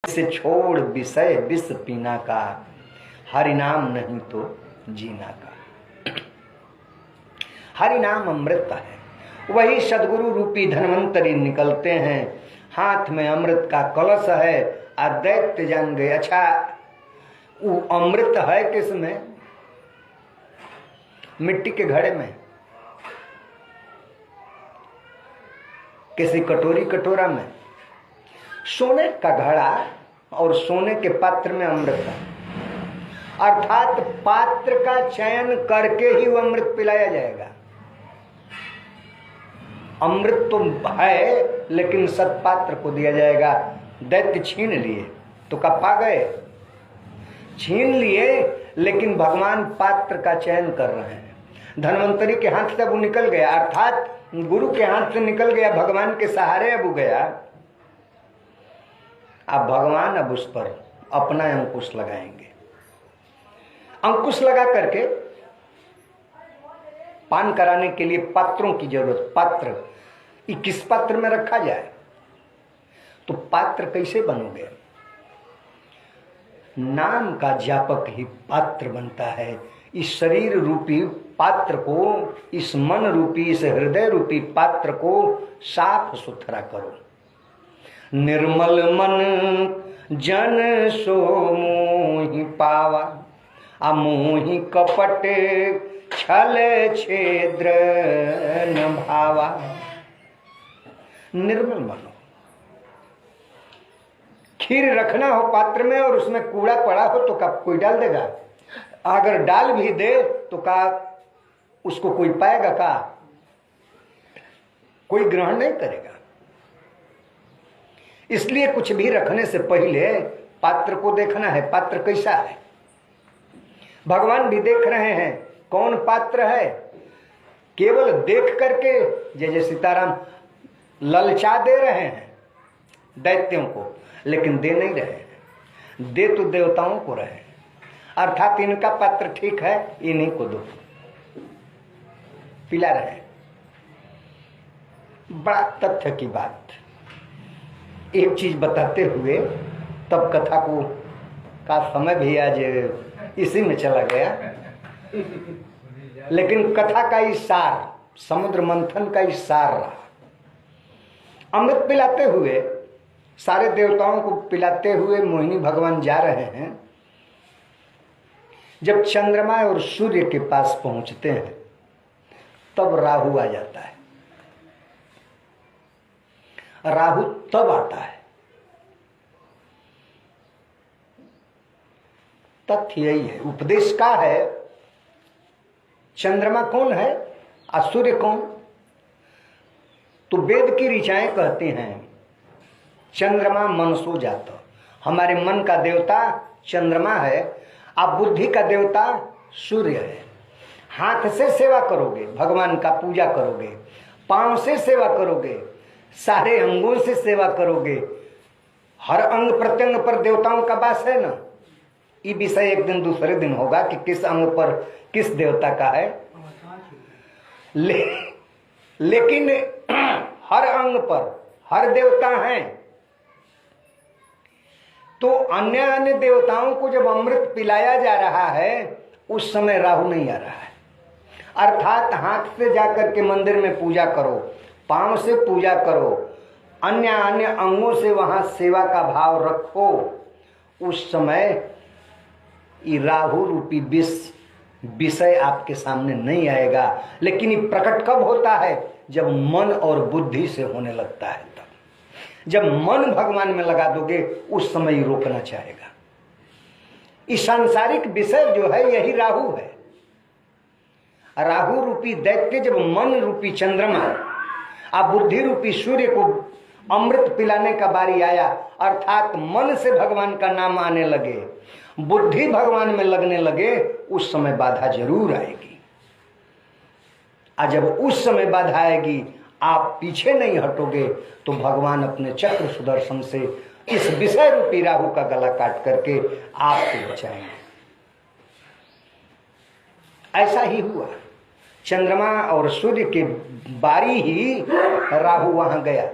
से छोड़ विषय विष पीना का, हरि नाम नहीं तो जीना का। हरि नाम अमृत है, वही सदगुरु रूपी धन्वंतरी निकलते हैं। हाथ में अमृत का कलश है और दैत्य जान गए। अच्छा, वो अमृत है किसमें? मिट्टी के घड़े में, किसी कटोरी कटोरा में। सोने का घड़ा और सोने के पात्र में अमृत है, अर्थात पात्र का चयन करके ही वो अमृत पिलाया जाएगा। अमृत तो है लेकिन सत्पात्र को दिया जाएगा। दैत्य छीन लिए तो कब पा गए? छीन लिए, लेकिन भगवान पात्र का चयन कर रहे हैं। धन्वंतरी के हाथ से वो निकल गया, अर्थात गुरु के हाथ से निकल गया, भगवान के सहारे अब गया। अब भगवान अब उस पर अपना अंकुश लगाएंगे। अंकुश लगा करके पान कराने के लिए पात्रों की जरूरत। पात्र किस पात्र में रखा जाए? तो पात्र कैसे बनोगे? नाम का जापक ही पात्र बनता है। इस शरीर रूपी पात्र को, इस मन रूपी, इस हृदय रूपी पात्र को साफ सुथरा करो। निर्मल मन जन सो मोहि पावा, अमोहि कपट छल छेद्र न भावा। निर्मल मन हो। खीर रखना हो पात्र में और उसमें कूड़ा पड़ा हो तो कब कोई डाल देगा? अगर डाल भी दे तो का उसको कोई पाएगा? का कोई ग्रहण नहीं करेगा। इसलिए कुछ भी रखने से पहले पात्र को देखना है, पात्र कैसा है। भगवान भी देख रहे हैं कौन पात्र है। केवल देख करके जय जय सीताराम ललचा दे रहे हैं दैत्यों को, लेकिन दे नहीं रहे हैं। दे तो देवताओं को रहे, अर्थात इनका पात्र ठीक है, इन्हीं को दो, पिला रहे हैं। बड़ा तथ्य की बात। एक चीज बताते हुए तब कथा को का समय भी आज इसी में चला गया, लेकिन कथा का ही सार, समुद्र मंथन का ही सार रहा। अमृत पिलाते हुए, सारे देवताओं को पिलाते हुए मोहिनी भगवान जा रहे हैं। जब चंद्रमा और सूर्य के पास पहुंचते हैं तब राहु आ जाता है। राहु तब आता है। तथ्य यही है, उपदेश का है। चंद्रमा कौन है और सूर्य कौन? तो वेद की ऋचाएं कहती हैं चंद्रमा मनसो जाता, हमारे मन का देवता चंद्रमा है, आप बुद्धि का देवता सूर्य है। हाथ से सेवा करोगे, भगवान का पूजा करोगे, पांव से सेवा करोगे, सारे अंगों से सेवा करोगे। हर अंग प्रत्यंग पर देवताओं का वास है ना। ये विषय एक दिन दूसरे दिन होगा कि किस अंग पर किस देवता का है। लेकिन हर अंग पर हर देवता हैं। तो अन्य अन्य देवताओं को जब अमृत पिलाया जा रहा है उस समय राहु नहीं आ रहा है। अर्थात हाथ से जाकर के मंदिर में पूजा करो, पांव से पूजा करो, अन्य अन्य अंगों से वहां सेवा का भाव रखो। उस समय ये राहु रूपी विषय आपके सामने नहीं आएगा। लेकिन ये प्रकट कब होता है? जब मन और बुद्धि से होने लगता है। तब जब मन भगवान में लगा दोगे उस समय ही रोकना चाहेगा। इस सांसारिक विषय जो है यही राहु है। राहु रूपी दैत्य जब मन रूपी चंद्रमा और बुद्धि रूपी सूर्य को अमृत पिलाने का बारी आया, अर्थात मन से भगवान का नाम आने लगे, बुद्धि भगवान में लगने लगे, उस समय बाधा जरूर आएगी। और जब उस समय बाधा आएगी, आप पीछे नहीं हटोगे तो भगवान अपने चक्र सुदर्शन से इस विषय रूपी राहु का गला काट करके आपको बचाएंगे। ऐसा ही हुआ। चंद्रमा और सूर्य के बारी ही राहु वहां गया,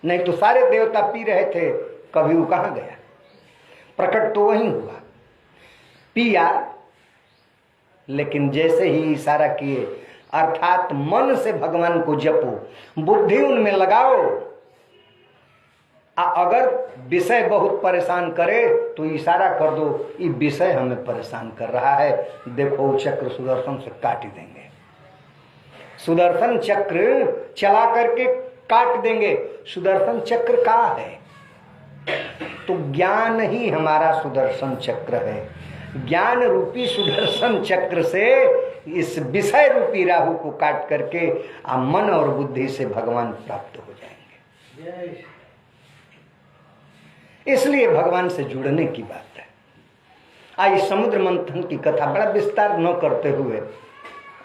नहीं तो सारे देवता पी रहे थे, कभी वो कहां गया। प्रकट तो वही हुआ, पिया, लेकिन जैसे ही इशारा किए, अर्थात मन से भगवान को जपो, बुद्धि उनमें लगाओ। अगर विषय बहुत परेशान करे तो इशारा कर दो, ये विषय हमें परेशान कर रहा है, देखो चक्र सुदर्शन से काट देंगे, सुदर्शन चक्र चला करके काट देंगे। सुदर्शन चक्र का है? तो ज्ञान ही हमारा सुदर्शन चक्र है। ज्ञान रूपी सुदर्शन चक्र से इस विषय रूपी राहु को काट करके मन और बुद्धि से भगवान प्राप्त हो जाएंगे। इसलिए भगवान से जुड़ने की बात है। आज समुद्र मंथन की कथा बड़ा विस्तार न करते हुए,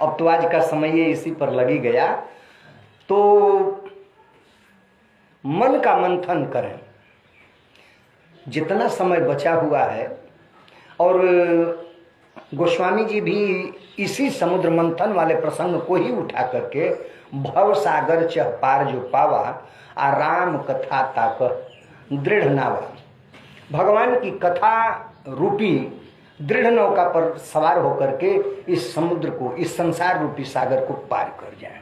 अब तो आज का समय ये इसी पर लगी गया, तो मन का मंथन करें जितना समय बचा हुआ है। और गोस्वामी जी भी इसी समुद्र मंथन वाले प्रसंग को ही उठा करके भव सागर चह पार जो पावा, आराम कथा ताक दृढ़ नावा, भगवान की कथा रूपी दृढ़ नौका पर सवार होकर के इस समुद्र को, इस संसार रूपी सागर को पार कर जाएं।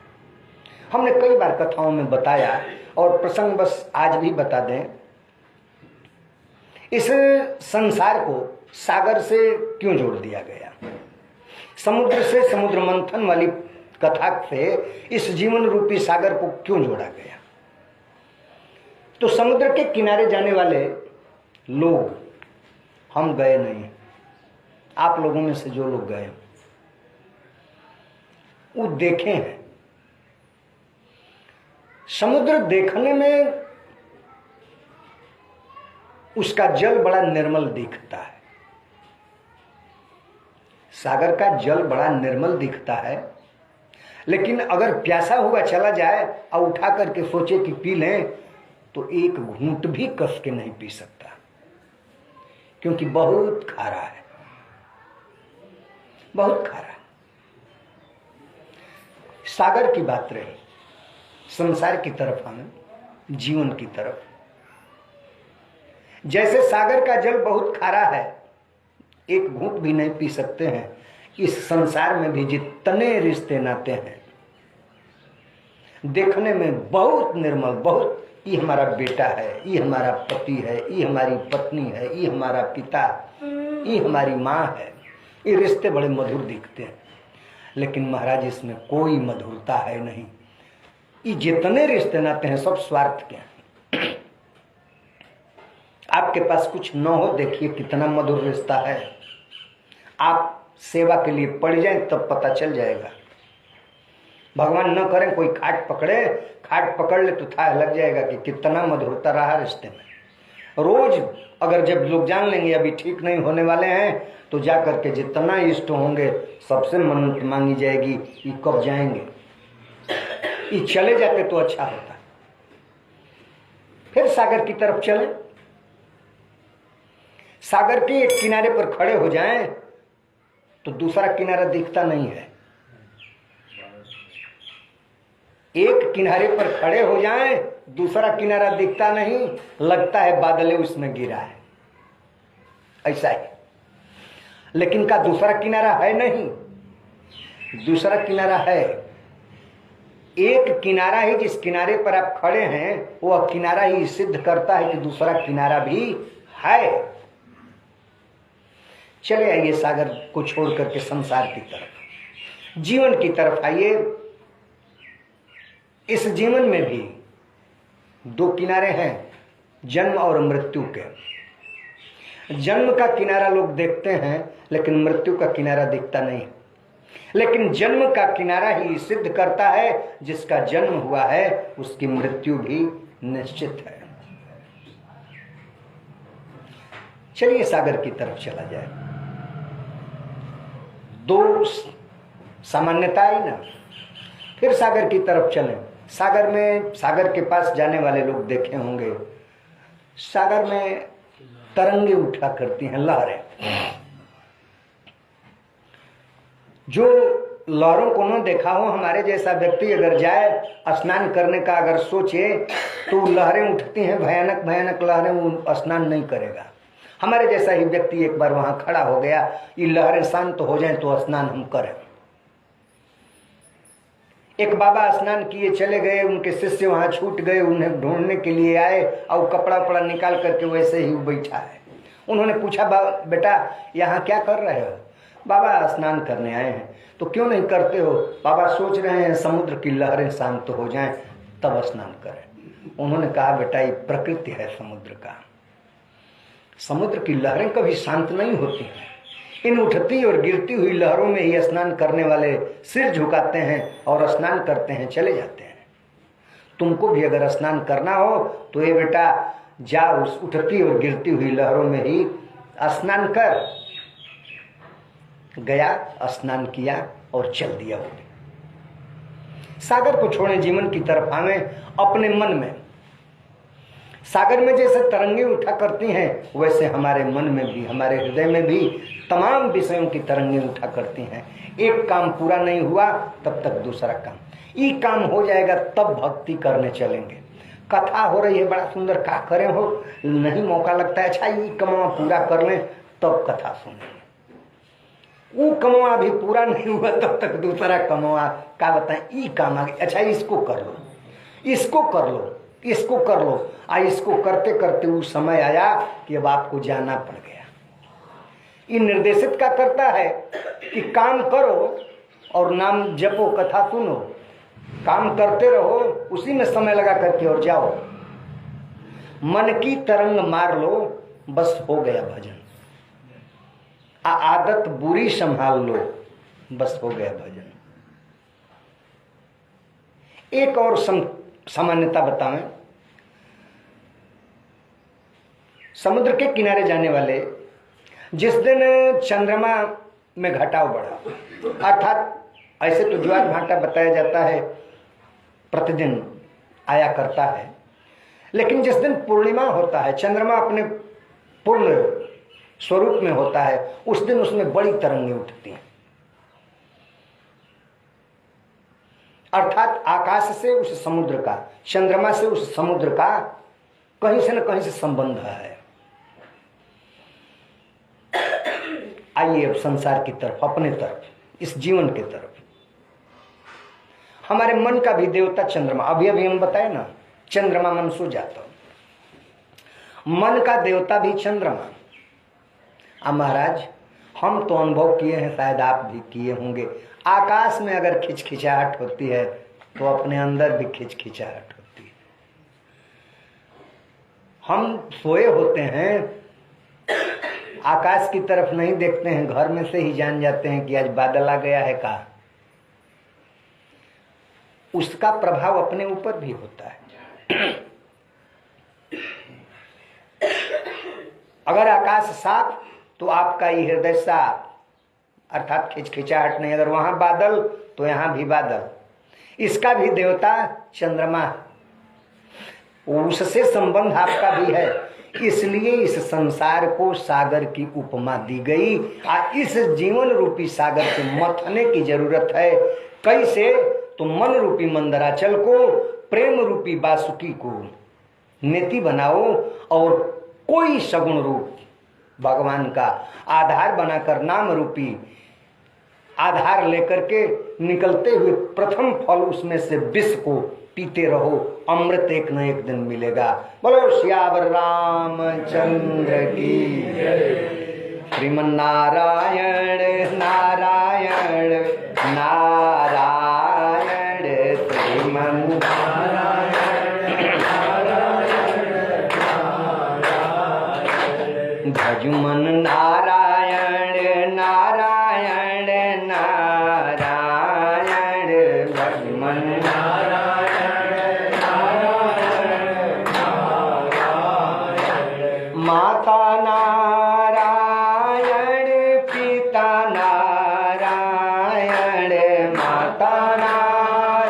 हमने कई बार कथाओं में बताया और प्रसंग बस आज भी बता दें, इस संसार को सागर से क्यों जोड़ दिया गया, समुद्र से, समुद्र मंथन वाली कथा से इस जीवन रूपी सागर को क्यों जोड़ा गया। तो समुद्र के किनारे जाने वाले लोग, हम गए नहीं, आप लोगों में से जो लोग गए वो देखे हैं। समुद्र देखने में उसका जल बड़ा निर्मल दिखता है, सागर का जल बड़ा निर्मल दिखता है, लेकिन अगर प्यासा हुआ चला जाए और उठा करके सोचे कि पी लें तो एक घूंट भी कस के नहीं पी सकता, क्योंकि बहुत खारा है, बहुत खारा। सागर की बात रही, संसार की तरफ आना, जीवन की तरफ। जैसे सागर का जल बहुत खारा है, एक घूंट भी नहीं पी सकते हैं, इस संसार में भी जितने रिश्ते नाते हैं देखने में बहुत निर्मल, बहुत, ये हमारा बेटा है, ये हमारा पति है, ये हमारी पत्नी है, ये हमारा पिता, ये हमारी माँ है, ये रिश्ते बड़े मधुर दिखते हैं। लेकिन महाराज इसमें कोई मधुरता है नहीं, ये जितने रिश्ते नाते हैं सब स्वार्थ के हैं। आपके पास कुछ न हो, देखिए कितना मधुर रिश्ता है। आप सेवा के लिए पड़ जाएं तब पता चल जाएगा। भगवान न करें कोई खाट पकड़े, खाट पकड़ ले तो था लग जाएगा कि कितना मधुरता रहा रिश्ते में। रोज अगर जब लोग जान लेंगे अभी ठीक नहीं होने वाले हैं, तो जा करके जितना इष्ट होंगे सबसे मन्नत मांगी जाएगी, ये कब जाएंगे, ये चले जाते तो अच्छा होता। फिर सागर की तरफ चले, सागर के एक किनारे पर खड़े हो जाएं तो दूसरा किनारा दिखता नहीं है। एक किनारे पर खड़े हो जाएं, दूसरा किनारा दिखता नहीं, लगता है बादले उसमें गिरा है, ऐसा ही। लेकिन का दूसरा किनारा है नहीं, दूसरा किनारा है। एक किनारा ही, जिस किनारे पर आप खड़े हैं वह किनारा ही सिद्ध करता है कि दूसरा किनारा भी है। चले आइए सागर को छोड़ करके संसार की तरफ, जीवन की तरफ आइए। इस जीवन में भी दो किनारे हैं, जन्म और मृत्यु के। जन्म का किनारा लोग देखते हैं लेकिन मृत्यु का किनारा दिखता नहीं। लेकिन जन्म का किनारा ही सिद्ध करता है, जिसका जन्म हुआ है उसकी मृत्यु भी निश्चित है। चलिए सागर की तरफ चला जाए। दो सामान्यता ही ना, फिर सागर की तरफ चलें। सागर में, सागर के पास जाने वाले लोग देखे होंगे, सागर में तरंगे उठा करती हैं, लहरें। जो लहरों को न देखा हो, हमारे जैसा व्यक्ति अगर जाए स्नान करने का अगर सोचे तो लहरें उठती हैं, भयानक भयानक लहरें, वो स्नान नहीं करेगा। हमारे जैसा ही व्यक्ति एक बार वहां खड़ा हो गया, ये लहरें शांत हो जाएं तो स्नान हम करें। एक बाबा स्नान किए चले गए, उनके शिष्य वहां छूट गए, उन्हें ढूंढने के लिए आए और कपड़ा उपड़ा निकाल करके वैसे ही बैठा है। उन्होंने पूछा, बेटा यहाँ क्या कर रहे हो? बाबा स्नान करने आए हैं। तो क्यों नहीं करते हो? बाबा सोच रहे हैं समुद्र की लहरें शांत हो जाएं तब स्नान करें। उन्होंने कहा, बेटा ये प्रकृति है समुद्र का, समुद्र की लहरें कभी शांत नहीं होती हैं। इन उठती और गिरती हुई लहरों में ही स्नान करने वाले सिर झुकाते हैं और स्नान करते हैं, चले जाते हैं। तुमको भी अगर स्नान करना हो तो ये बेटा जा उस उठती और गिरती हुई लहरों में ही स्नान कर। गया, स्नान किया और चल दिया। सागर को छोड़े, जीवन की तरफ आवे। अपने मन में सागर में जैसे तरंगे उठा करती हैं, वैसे हमारे मन में भी, हमारे हृदय में भी तमाम विषयों की तरंगे उठा करती हैं। एक काम पूरा नहीं हुआ तब तक दूसरा काम, ये काम हो जाएगा तब भक्ति करने चलेंगे। कथा हो रही है, बड़ा सुंदर, क्या करें हो, नहीं मौका लगता है, अच्छा ये कमवा पूरा कर लें तब कथा सुनेंगे। वो कमवा भी पूरा नहीं हुआ तब तक दूसरा कमवा, क्या बताएं, ये काम आगे, अच्छा इसको कर लो, इसको कर लो, इसको कर लो। इसको करते करते वो समय आया कि अब आपको जाना पड़ गया। ये निर्देशित क्या करता है कि काम करो और नाम जपो, कथा सुनो, काम करते रहो, उसी में समय लगा करके और जाओ। मन की तरंग मार लो, बस हो गया भजन। आदत बुरी संभाल लो, बस हो गया भजन। एक और सामान्यता बताएं, समुद्र के किनारे जाने वाले, जिस दिन चंद्रमा में घटाव बढ़ा, अर्थात ऐसे तो ज्वार भाटा बताया जाता है प्रतिदिन आया करता है, लेकिन जिस दिन पूर्णिमा होता है, चंद्रमा अपने पूर्ण स्वरूप में होता है, उस दिन उसमें बड़ी तरंगें उठती हैं। अर्थात आकाश से उस समुद्र का, चंद्रमा से उस समुद्र का कहीं से न कहीं से संबंध है। आइए अब संसार की तरफ, अपने तरफ, इस जीवन की तरफ। हमारे मन का भी देवता चंद्रमा, अभी अभी हम बताए ना, चंद्रमा मन सो जाता, मन का देवता भी चंद्रमा। महाराज हम तो अनुभव किए हैं, शायद आप भी किए होंगे, आकाश में अगर खिचखिचाहट होती है तो अपने अंदर भी खिचखिचाहट होती है। हम सोए होते हैं, आकाश की तरफ नहीं देखते हैं, घर में से ही जान जाते हैं कि आज बादल आ गया है का। उसका प्रभाव अपने ऊपर भी होता है। अगर आकाश साफ तो आपका ये हृदय साफ, अर्थात खिचखिचाहट नहीं। अगर वहां बादल तो यहां भी बादल। इसका भी देवता चंद्रमा, उससे संबंध आपका भी है। इसलिए इस संसार को सागर की उपमा दी गई। इस जीवन रूपी सागर को मथने की जरूरत है। कैसे? तो मन रूपी मंदराचल को, प्रेम रूपी बासुकी को नेति बनाओ और कोई सगुण रूप भगवान का आधार बनाकर, नाम रूपी आधार लेकर के निकलते हुए प्रथम फल उसमें से विष को पीते रहो। अमृत एक न एक दिन मिलेगा। बोलो श्यावर रामचंद्र की जय। श्रीमन नारायण नारायण नारायण, श्रीमन भजुमन नारायण नारायण नारायण, भजुमन नारायण नारायण नारायण। माता ना